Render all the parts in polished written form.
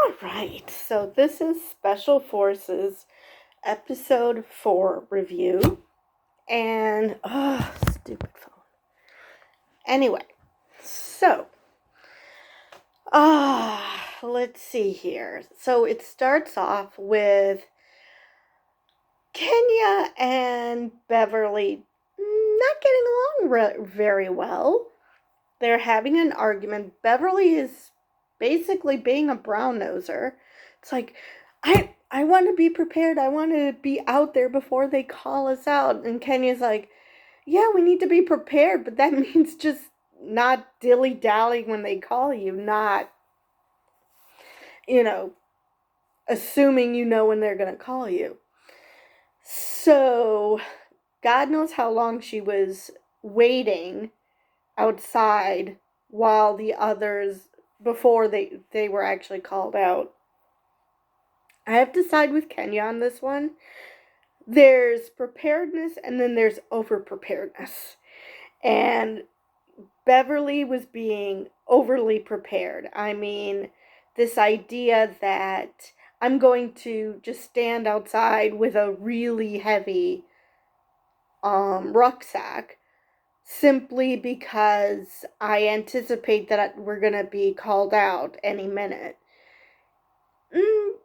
All right, so this is Special Forces episode 4 review. And, stupid phone. Anyway, so, let's see here. So it starts off with Kenya and Beverly not getting along very well. They're having an argument. Beverly is basically being a brown noser. It's like, I want to be prepared. I want to be out there before they call us out. And Kenya's like, yeah, we need to be prepared, but that means just not dilly-dallying when they call you, not, you know, assuming you know when they're going to call you. So, God knows how long she was waiting outside while the others, before they were actually called out. I have to side with Kenya on this one. There's preparedness and then there's over preparedness. And Beverly was being overly prepared. I mean, this idea that I'm going to just stand outside with a really heavy rucksack simply because I anticipate that we're going to be called out any minute.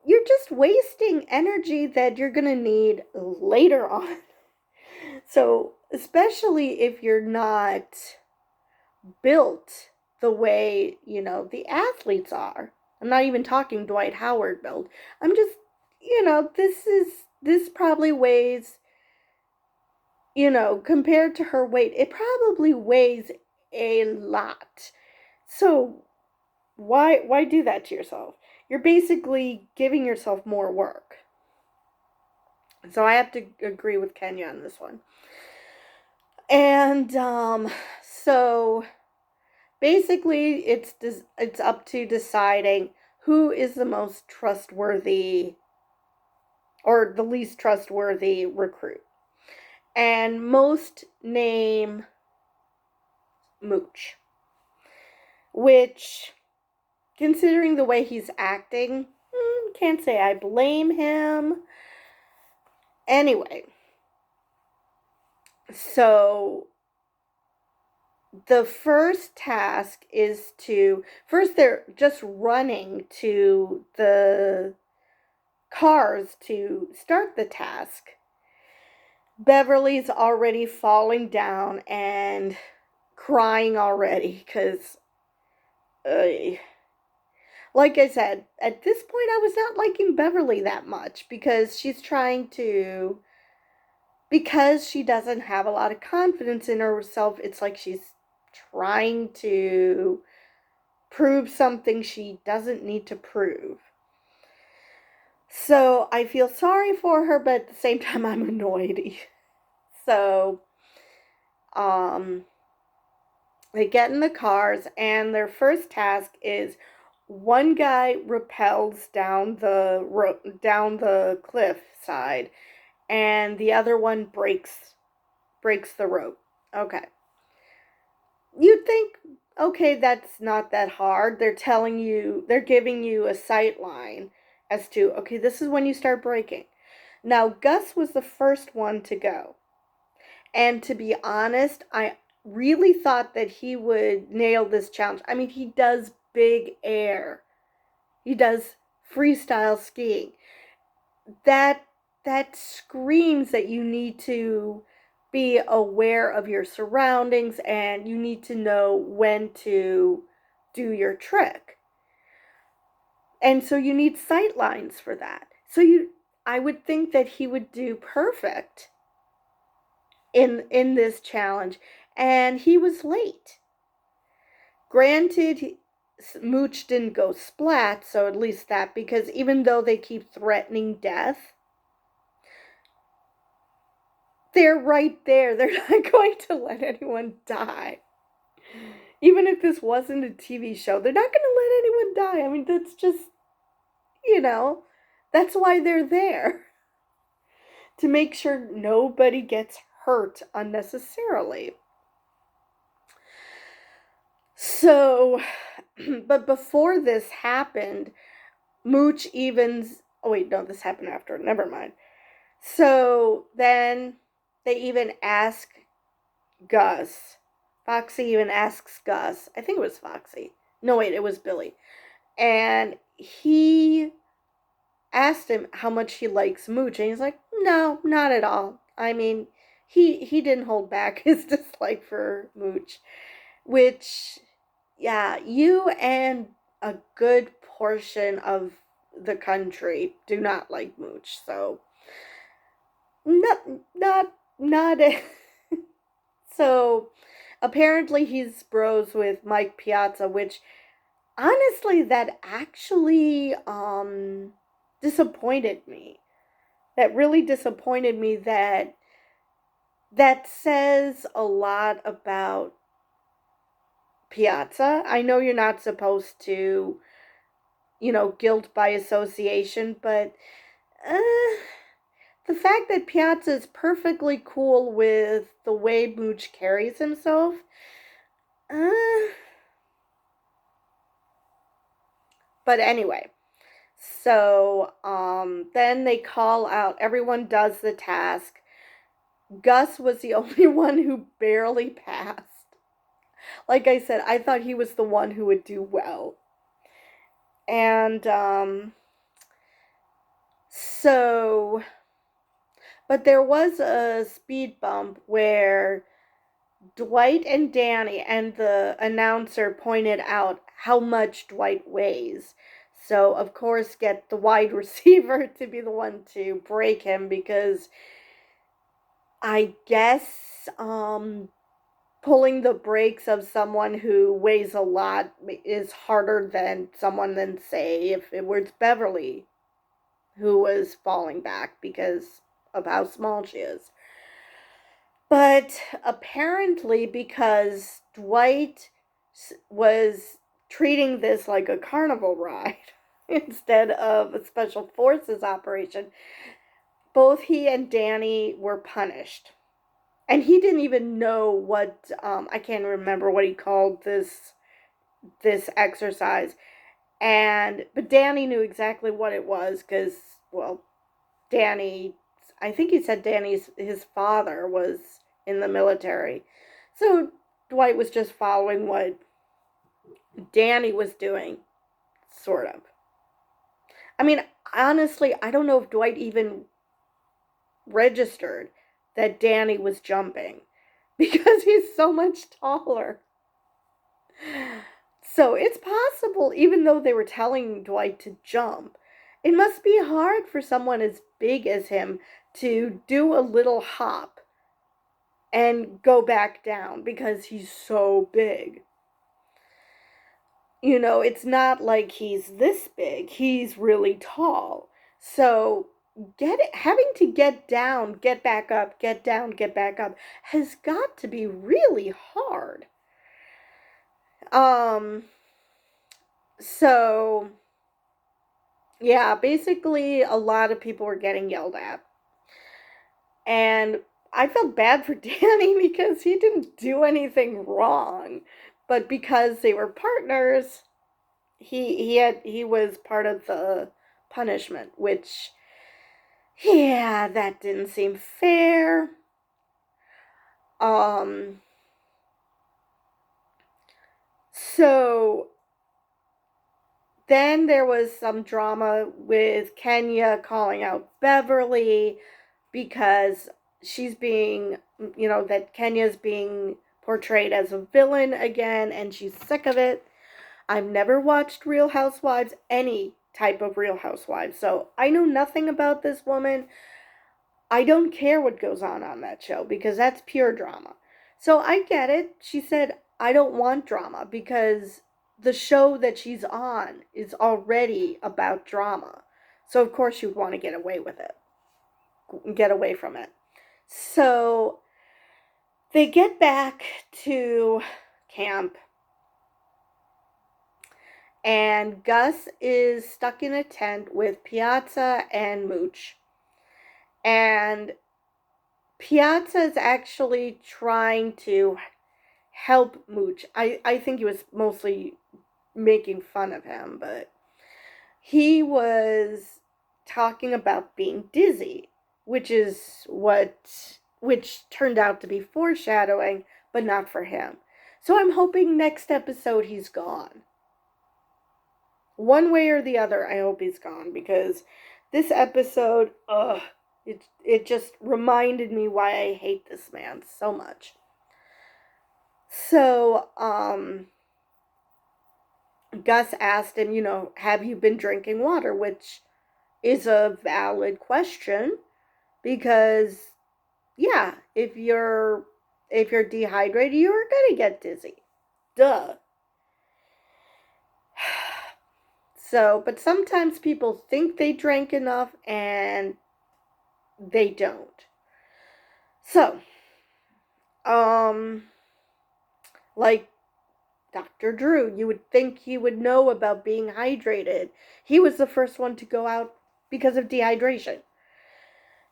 You're just wasting energy that you're going to need later on. So, especially if you're not built the way, the athletes are. I'm not even talking Dwight Howard build. I'm just, this probably weighs, compared to her weight, it probably weighs a lot. So, why do that to yourself? You're basically giving yourself more work. So I have to agree with Kenya on this one. And so basically it's up to deciding who is the most trustworthy or the least trustworthy recruit. And most name Mooch, which, considering the way he's acting, can't say I blame him. Anyway, so the first task is first they're just running to the cars to start the task. Beverly's already falling down and crying already because, like I said, at this point I was not liking Beverly that much because because she doesn't have a lot of confidence in herself, it's like she's trying to prove something she doesn't need to prove. So I feel sorry for her, but at the same time I'm annoyed. So, they get in the cars and their first task is one guy rappels down the cliff side and the other one breaks the rope. Okay. You'd think, okay, that's not that hard. They're giving you a sight line as to, okay, this is when you start breaking. Now, Gus was the first one to go. And to be honest, I really thought that he would nail this challenge. I mean, he does big air. He does freestyle skiing. That screams that you need to be aware of your surroundings and you need to know when to do your trick. And so you need sight lines for that. So I would think that he would do perfect in this challenge, and he was late. Granted, Mooch didn't go splat, so at least that, because even though they keep threatening death, they're right there. They're not going to let anyone die. Even if this wasn't a TV show, they're not going to let anyone die. I mean, that's just, that's why they're there. To make sure nobody gets hurt unnecessarily. So, but before this happened, Mooch evens. Oh, wait, no, this happened after. Never mind. So then they even ask Gus. Foxy even asks Gus. I think it was Foxy. No, wait, it was Billy. And he asked him how much he likes Mooch, and he's like, "No, not at all." I mean, he didn't hold back his dislike for Mooch, which, yeah, you and a good portion of the country do not like Mooch, so not not so apparently he's bros with Mike Piazza, which honestly that actually disappointed me. That really disappointed me. That says a lot about Piazza. I know you're not supposed to, guilt by association, but uh, the fact that Piazza is perfectly cool with the way Mooch carries himself, uh, but anyway. So then they call out, everyone does the task. Gus was the only one who barely passed. Like I said, I thought he was the one who would do well. And so, but there was a speed bump where Dwight and Danny and the announcer pointed out how much Dwight weighs. So, of course, get the wide receiver to be the one to break him because I guess pulling the brakes of someone who weighs a lot is harder than someone than, say, if it was Beverly who was falling back because of how small she is. But apparently, because Dwight was treating this like a carnival ride instead of a special forces operation, both he and Danny were punished. And he didn't even know what I can't remember what he called this exercise. But Danny knew exactly what it was because, well, Danny, I think he said his father was in the military. So Dwight was just following what Danny was doing, sort of. I mean, honestly, I don't know if Dwight even registered that Danny was jumping because he's so much taller. So it's possible, even though they were telling Dwight to jump, it must be hard for someone as big as him to do a little hop and go back down because he's so big. It's not like he's this big. He's really tall. So having to get down, get back up, get down, get back up has got to be really hard. Um so yeah, basically a lot of people were getting yelled at. And I felt bad for Danny because he didn't do anything wrong. But because they were partners, he was part of the punishment, which, yeah, that didn't seem fair. Um so then there was some drama with Kenya calling out Beverly because she's being, that Kenya's being portrayed as a villain again and she's sick of it. I've never watched Real Housewives, any type of Real Housewives, so I know nothing about this woman. I don't care what goes on that show because that's pure drama. So I get it. She said, I don't want drama because the show that she's on is already about drama. So of course you'd want to get away with it, get away from it. So they get back to camp, and Gus is stuck in a tent with Piazza and Mooch. And Piazza is actually trying to help Mooch. I think he was mostly making fun of him, but he was talking about being dizzy, which turned out to be foreshadowing, but not for him. So I'm hoping next episode he's gone. One way or the other, I hope he's gone, because this episode, it just reminded me why I hate this man so much. So, Gus asked him, have you been drinking water? Which is a valid question, because, yeah, if you're dehydrated, you're gonna get dizzy. Duh. So, but sometimes people think they drank enough and they don't. So, like Dr. Drew, you would think he would know about being hydrated. He was the first one to go out because of dehydration.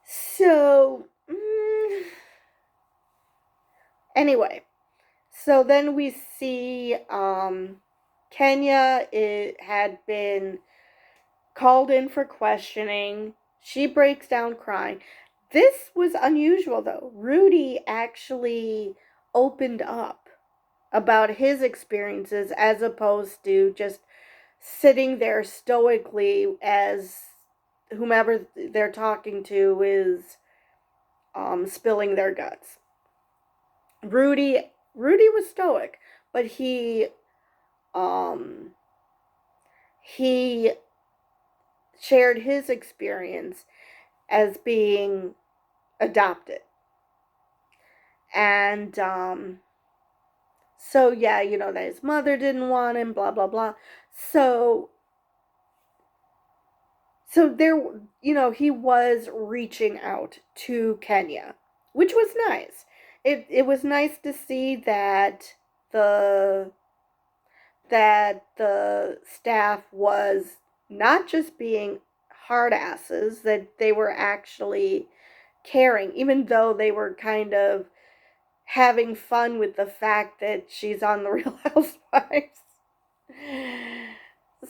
So, anyway, so then we see Kenya had been called in for questioning. She breaks down crying. This was unusual, though. Rudy actually opened up about his experiences as opposed to just sitting there stoically as whomever they're talking to is spilling their guts. Rudy was stoic, but he shared his experience as being adopted. And so yeah, that his mother didn't want him, blah blah blah. So there, he was reaching out to Kenya, which was nice. It was nice to see that the staff was not just being hard asses, that they were actually caring, even though they were kind of having fun with the fact that she's on the Real Housewives.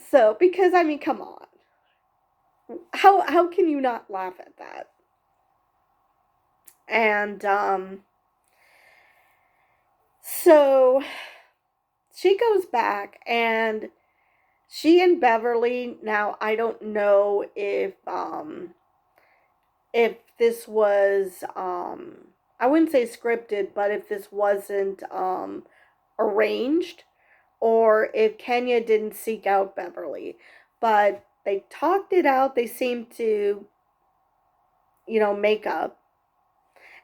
So, because I mean, come on. How can you not laugh at that? And so she goes back, and she and Beverly, now I don't know if this was I wouldn't say scripted, but if this wasn't arranged, or if Kenya didn't seek out Beverly, but they talked it out. They seemed to, make up.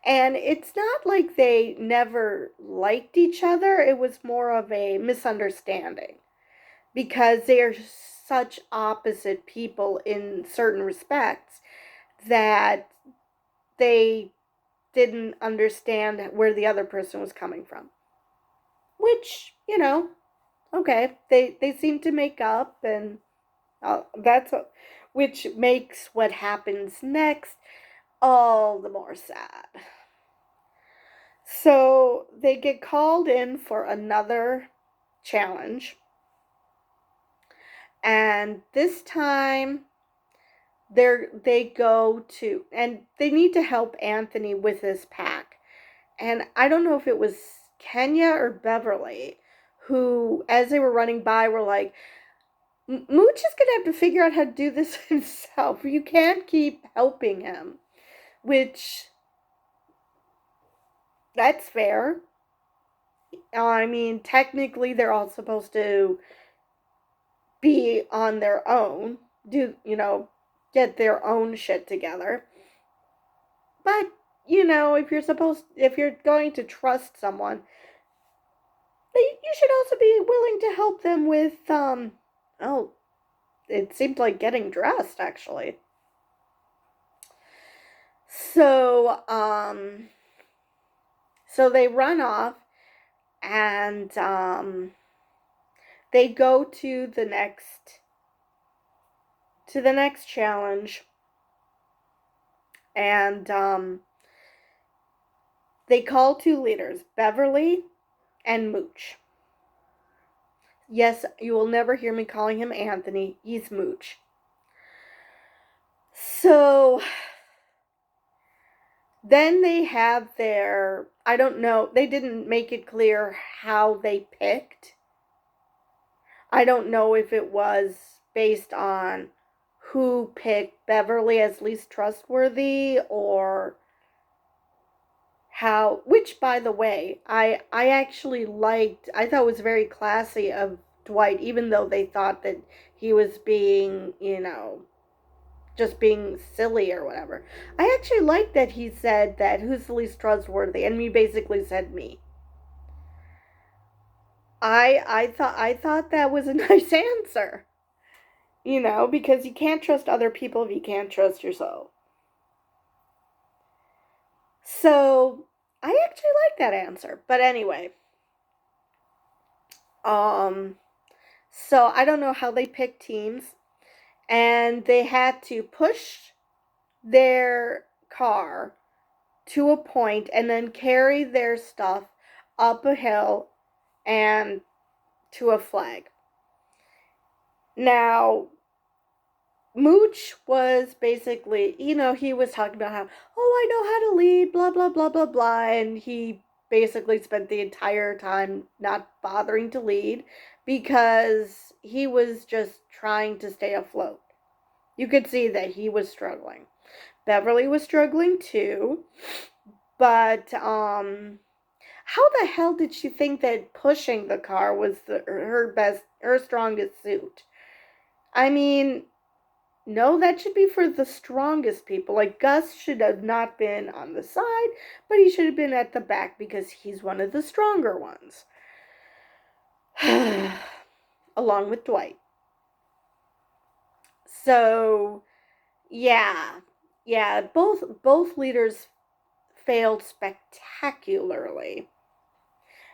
And it's not like they never liked each other. It was more of a misunderstanding, because they are such opposite people in certain respects that they didn't understand where the other person was coming from. Which, okay, they seem to make up, and which makes what happens next all the more sad. So they get called in for another challenge, and this time they go to, and they need to help Anthony with his pack. And I don't know if it was Kenya or Beverly who, as they were running by, were like, Mooch is going to have to figure out how to do this himself. You can't keep helping him. Which, that's fair. I mean, technically, they're all supposed to be on their own, get their own shit together. But, if you're going to trust someone, you should also be willing to help them with, it seemed like getting dressed, actually. So, so they run off, and, they go to the next challenge, and, they call two leaders, Beverly and Mooch. Yes, you will never hear me calling him Anthony. He's Mooch. So then they have their, I don't know, they didn't make it clear how they picked. I don't know if it was based on who picked Beverly as least trustworthy or how, which by the way, I actually liked, I thought was very classy of Dwight, even though they thought that he was being, just being silly or whatever. I actually liked that he said that who's the least trustworthy, and he basically said me. I thought that was a nice answer. Because you can't trust other people if you can't trust yourself. So I actually like that answer. But anyway, um, so I don't know how they pick teams, and they had to push their car to a point and then carry their stuff up a hill and to a flag. Now, Mooch was basically, he was talking about how, oh, I know how to lead, blah, blah, blah, blah, blah. And he basically spent the entire time not bothering to lead because he was just trying to stay afloat. You could see that he was struggling. Beverly was struggling too. But, how the hell did she think that pushing the car was her strongest suit? I mean, no, that should be for the strongest people. Like, Gus should have not been on the side, but he should have been at the back because he's one of the stronger ones. Along with Dwight. So, yeah. Yeah, both leaders failed spectacularly.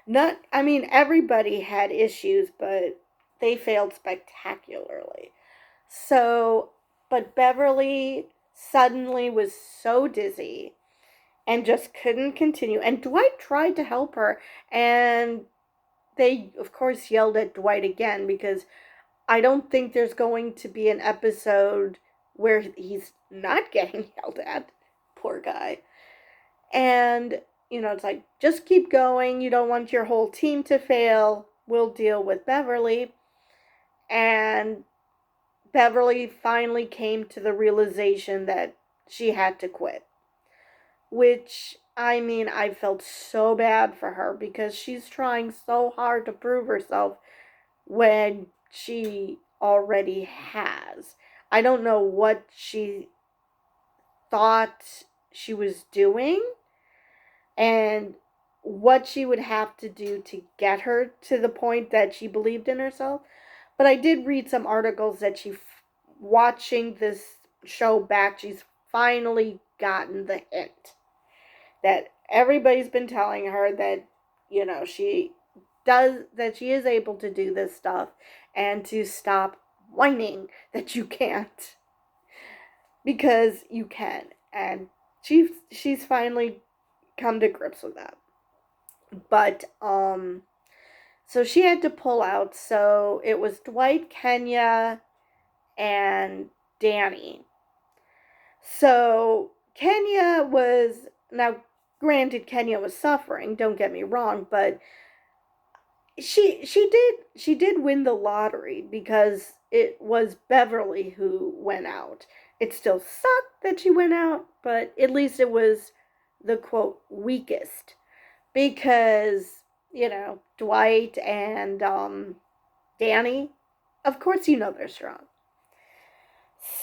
Not, I mean, everybody had issues, but they failed spectacularly. So, but Beverly suddenly was so dizzy and just couldn't continue. And Dwight tried to help her, and they, of course, yelled at Dwight again because I don't think there's going to be an episode where he's not getting yelled at. Poor guy. And, it's like, just keep going. You don't want your whole team to fail. We'll deal with Beverly. And Beverly finally came to the realization that she had to quit. Which, I mean, I felt so bad for her because she's trying so hard to prove herself when she already has. I don't know what she thought she was doing and what she would have to do to get her to the point that she believed in herself. But I did read some articles that watching this show back, she's finally gotten the hint that everybody's been telling her that, she is able to do this stuff and to stop whining that you can't because you can. And she's finally come to grips with that. But so she had to pull out. So it was Dwight, Kenya, and Danny. So Kenya was, now granted Kenya was suffering, don't get me wrong, but she did win the lottery because it was Beverly who went out. It still sucked that she went out, but at least it was the quote weakest because Dwight and Danny, of course they're strong.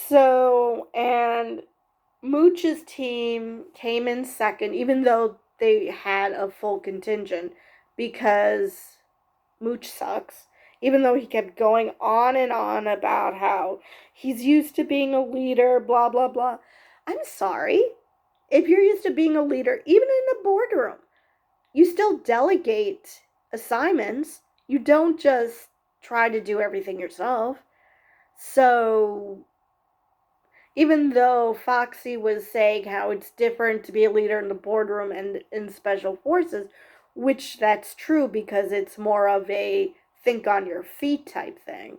So, and Mooch's team came in second, even though they had a full contingent, because Mooch sucks. Even though he kept going on and on about how he's used to being a leader, blah, blah, blah. I'm sorry. If you're used to being a leader, even in a boardroom, you still delegate assignments. You don't just try to do everything yourself. So, even though Foxy was saying how it's different to be a leader in the boardroom and in special forces, which that's true because it's more of a think on your feet type thing.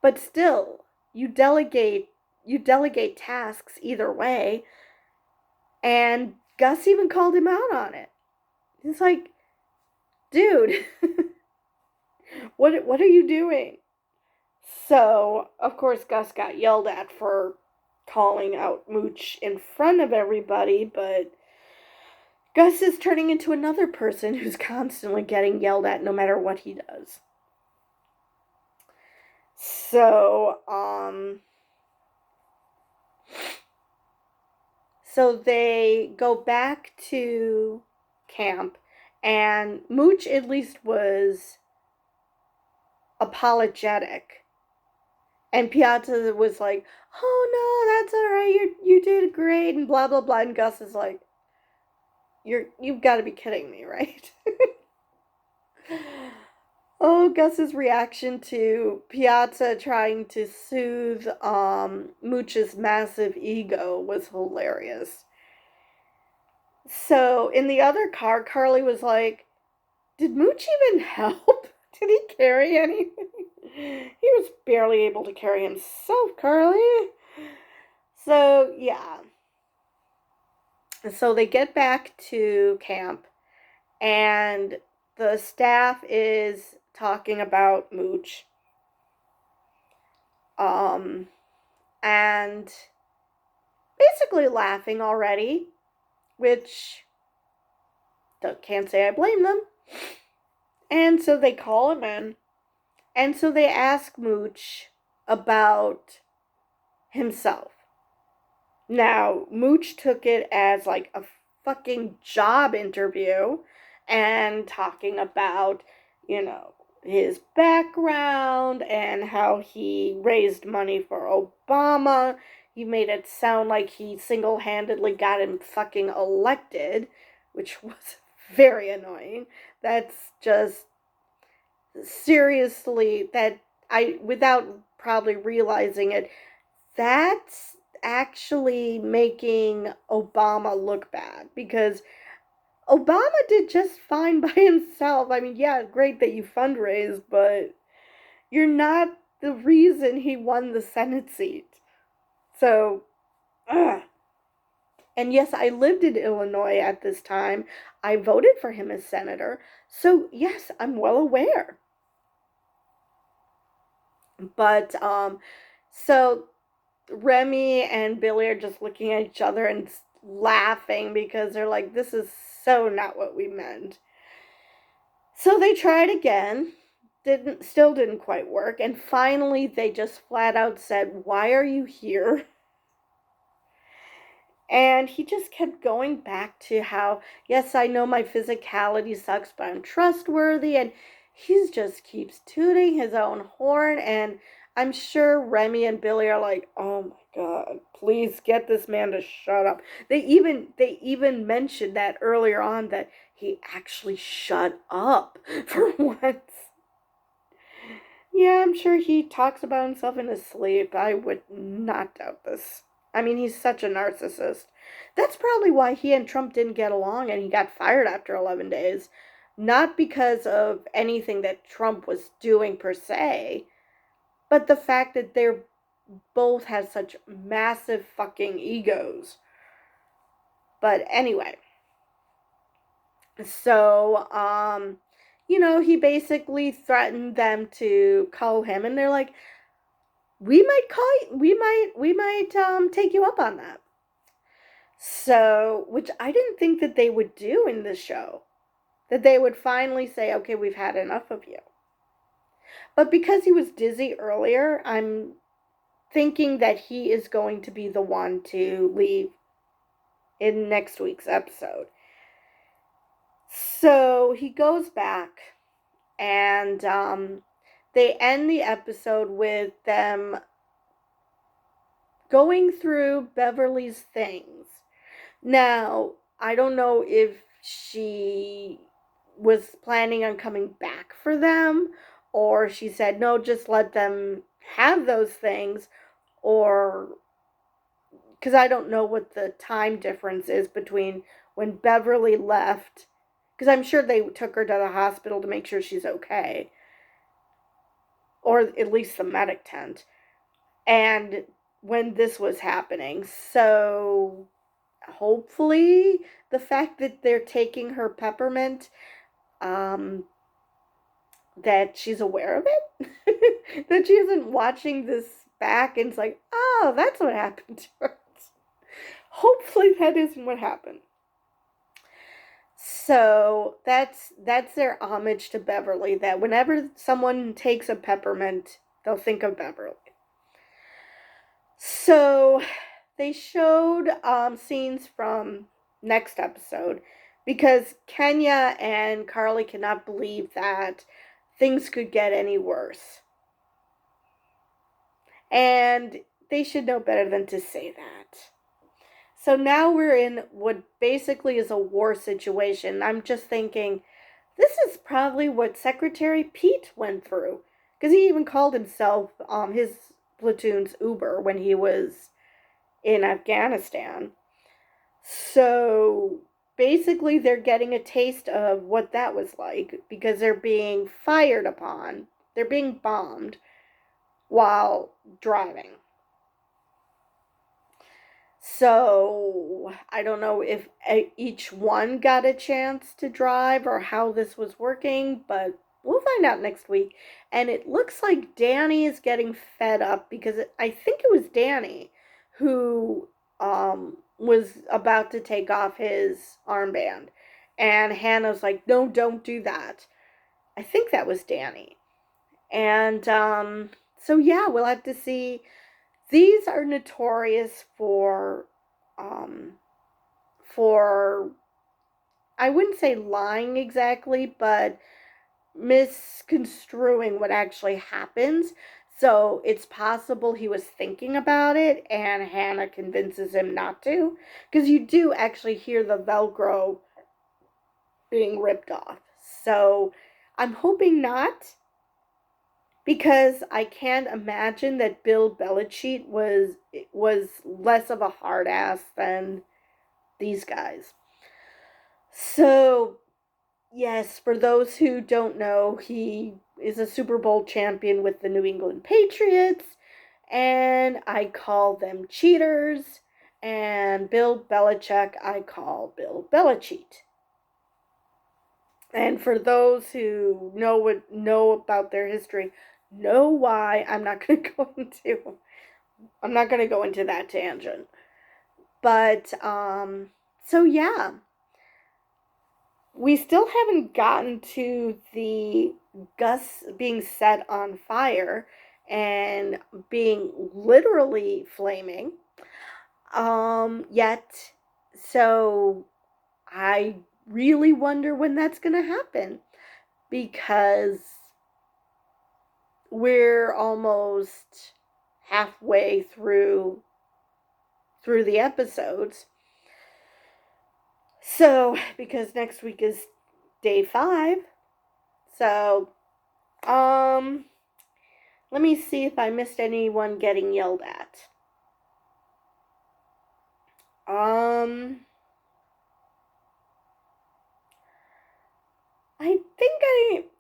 But still, you delegate you delegate tasks either way. And Gus even called him out on it. He's like, dude, what are you doing? So, of course, Gus got yelled at for calling out Mooch in front of everybody, but Gus is turning into another person who's constantly getting yelled at no matter what he does. So, so they go back to camp, and Mooch at least was apologetic. And Piazza was like, "Oh no, that's all right. You did great," and blah blah blah. And Gus is like, "You've got to be kidding me, right?" Oh, Gus's reaction to Piazza trying to soothe Mooch's massive ego was hilarious. So in the other car, Carly was like, "Did Mooch even help? Did he carry anything? He was barely able to carry himself, Carly." So yeah. So they get back to camp, and the staff is talking about Mooch. And basically laughing already, which can't say I blame them. And so they call him in, and so they ask Mooch about himself. Now, Mooch took it as like a fucking job interview and talking about, his background and how he raised money for Obama. He made it sound like he single-handedly got him fucking elected, which was very annoying. That's just seriously, without probably realizing it, that's actually making Obama look bad, because Obama did just fine by himself. I mean, yeah, great that you fundraise, but you're not the reason he won the Senate seat. So, ugh. And yes, I lived in Illinois at this time. I voted for him as senator. So, yes, I'm well aware. But, so Remy and Billy are just looking at each other and laughing because they're like, this is so not what we meant. So they tried again. Still didn't quite work. And finally, they just flat out said, "Why are you here?" And he just kept going back to how, yes, I know my physicality sucks, but I'm trustworthy. And he just keeps tooting his own horn. And I'm sure Remy and Billy are like, "Oh my God, please get this man to shut up." They even mentioned that earlier on, that he actually shut up for once. Yeah, I'm sure he talks about himself in his sleep. I would not doubt this. I mean, he's such a narcissist. That's probably why he and Trump didn't get along and he got fired after 11 days. Not because of anything that Trump was doing per se, but the fact that they're both have such massive fucking egos. But anyway, so he basically threatened them to call him, and they're like, we might call you, we might take you up on that. So, which I didn't think that they would do in this show, that they would finally say, "Okay, we've had enough of you." But because he was dizzy earlier, I'm thinking that he is going to be the one to leave in next week's episode. So he goes back, and they end the episode with them going through Beverly's things. Now, I don't know if she was planning on coming back for them, or she said, no, just let them have those things, or because I don't know what the time difference is between when Beverly left, because I'm sure they took her to the hospital to make sure she's okay, or at least the medic tent, and when this was happening. So hopefully the fact that they're taking her peppermint, um, that she's aware of it, that she isn't watching this back and it's like, oh, that's what happened to her. Hopefully that isn't what happened. So that's their homage to Beverly. That whenever someone takes a peppermint, they'll think of Beverly. So they showed scenes from next episode because Kenya and Carly cannot believe that things could get any worse. And they should know better than to say that. So now we're in what basically is a war situation. I'm just thinking, this is probably what Secretary Pete went through. Because he even called himself his platoon's Uber when he was in Afghanistan. So basically, they're getting a taste of what that was like because they're being fired upon, they're being bombed while driving. So I don't know if each one got a chance to drive or how this was working, but we'll find out next week. And it looks like Danny is getting fed up because I think it was Danny who was about to take off his armband. And Hannah's like, no, don't do that. I think that was Danny. And so, yeah, we'll have to see. These are notorious um, for I wouldn't say lying exactly, but misconstruing what actually happens. So it's possible he was thinking about it and Hannah convinces him not to. Because you do actually hear the Velcro being ripped off. So I'm hoping not. Because I can't imagine that Bill Belichick was less of a hard ass than these guys. So yes, for those who don't know, he is a Super Bowl champion with the New England Patriots, and I call them cheaters. And Bill Belichick, I call Bill Belichick. And for those who know about their history, know why I'm not going to go into that tangent. But so yeah, we still haven't gotten to the Gus being set on fire and being literally flaming yet. So I really wonder when that's going to happen because we're almost halfway through the episodes. So, because next week is day 5. So, let me see if I missed anyone getting yelled at. I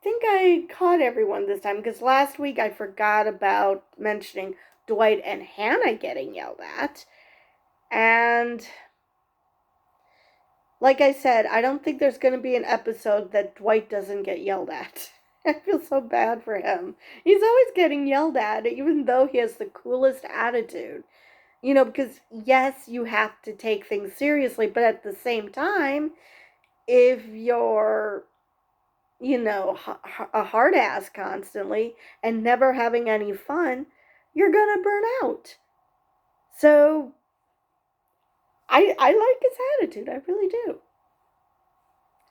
think I caught everyone this time because last week I forgot about mentioning Dwight and Hannah getting yelled at. And like I said, I don't think there's going to be an episode that Dwight doesn't get yelled at. I feel so bad for him. He's always getting yelled at, even though he has the coolest attitude. You know, because yes, you have to take things seriously, but at the same time, if you're, a hard ass constantly and never having any fun, you're going to burn out. So, I like his attitude. I really do.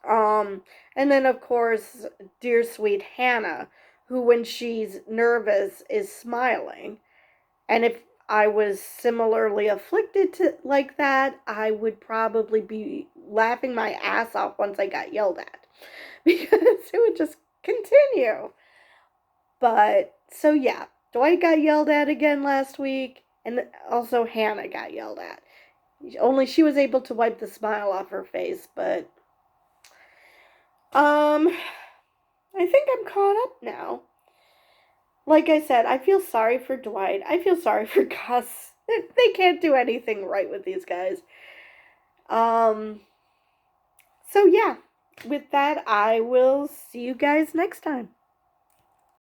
And then of course, dear sweet Hannah, who when she's nervous is smiling. And if I was similarly afflicted to like that, I would probably be laughing my ass off once I got yelled at because it would just continue. But so yeah, Dwight got yelled at again last week, and also Hannah got yelled at. Only she was able to wipe the smile off her face, but I think I'm caught up now. Like I said, I feel sorry for Dwight. I feel sorry for Gus. They can't do anything right with these guys. Um, so yeah, with that, I will see you guys next time.